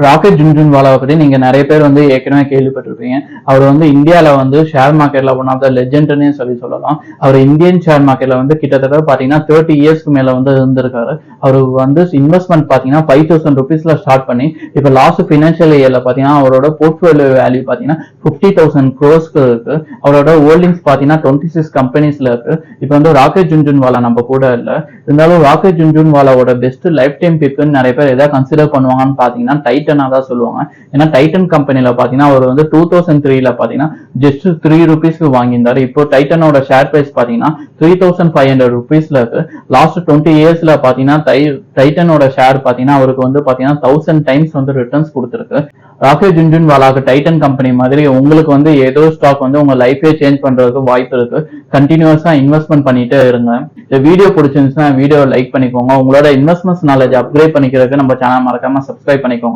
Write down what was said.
Rocket ஜுன்ஜுன்வாலாவை பத்தி நீங்க நிறைய பேர் வந்து ஏற்கனவே கேள்விப்பட்டிருப்பீங்க. அவர் வந்து இந்தியால வந்து ஷேர் மார்க்கெட்ல ஒன் ஆஃப் த லெஜெண்ட்னே சொல்லலாம். அவர் இந்தியன் ஷேர் மார்க்கெட்ல வந்து கிட்டத்தட்ட பாத்தீங்கன்னா 30 இயர்ஸ்க்கு மேல வந்து இருந்திருக்காரு. அவரு வந்து இன்வெஸ்ட்மெண்ட் பாத்தீங்கன்னா 5,000 rupeesல ஸ்டார்ட் பண்ணி இப்ப லாஸ்ட் பினான்சியல் இயர்ல பாத்தீங்கன்னா அவரோட போர்ட்ஃபோலியோ வேல்யூ பாத்தீங்கன்னா 50,000 crores இருக்கு. அவரோட ஹோல்டிங்ஸ் பாத்தீங்கன்னா 26 கம்பெனிஸ்ல இருக்கு. இப்ப வந்து ராக்கெட் ஜுன்ஜுன்வாலா நம்ம கூட இல்ல, இருந்தாலும் ராக்கெட் ஜுன்ஜுன்வாலாவோட பெஸ்ட் லைஃப் டைம் பிக்னு நிறைய பேர் எதாவது கன்சிடர் பண்ணுவாங்கன்னு பாத்தீங்கன்னா டைட்டனா தான் சொல்லுவாங்க. ஏன்னா டைட்டன் கம்பெனில பாத்தீங்கன்னா அவர் வந்து 2003ல பாத்தீங்கன்னா ஜஸ்ட் 3 rupeesக்கு வாங்கியிருந்தாரு. இப்போ டைட்டனோட ஷேர் பிரைஸ் பாத்தீங்கன்னா 3,500 rupeesல இருக்கு. லாஸ்ட் 20 இயர்ஸ்ல பாத்தீங்கன்னா டைட்டனோட ஷேர் பாத்தீங்கன்னா அவருக்கு வந்து பாத்தீங்கன்னா 1000 times வந்து ரிட்டர்ன்ஸ் கொடுத்துருக்கு. ராக்கெட் ஜுன்ஜுன்வாலாக்கு டைட்டன் கம்பெனி மாதிரி உங்களுக்கு வந்து ஏதோ ஸ்டாக் வந்து உங்க லைஃபே சேஞ்ச் பண்றதுக்கு வாய்ப்பு இருக்கு. கண்டினியூஸா இன்வெஸ்ட்மெண்ட் பண்ணிட்டே இருங்க. இந்த வீடியோ பிடிச்சிருந்துச்சுன்னா வீடியோ லைக் பண்ணிக்கோங்க. உங்களோட இன்வெஸ்ட்மெண்ட்ஸ் நாலேஜ் அப்கிரேட் பண்ணிக்கிறதுக்கு நம்ம சேனல் மறக்காம சப்ஸ்கிரைப் பண்ணிக்கோங்க.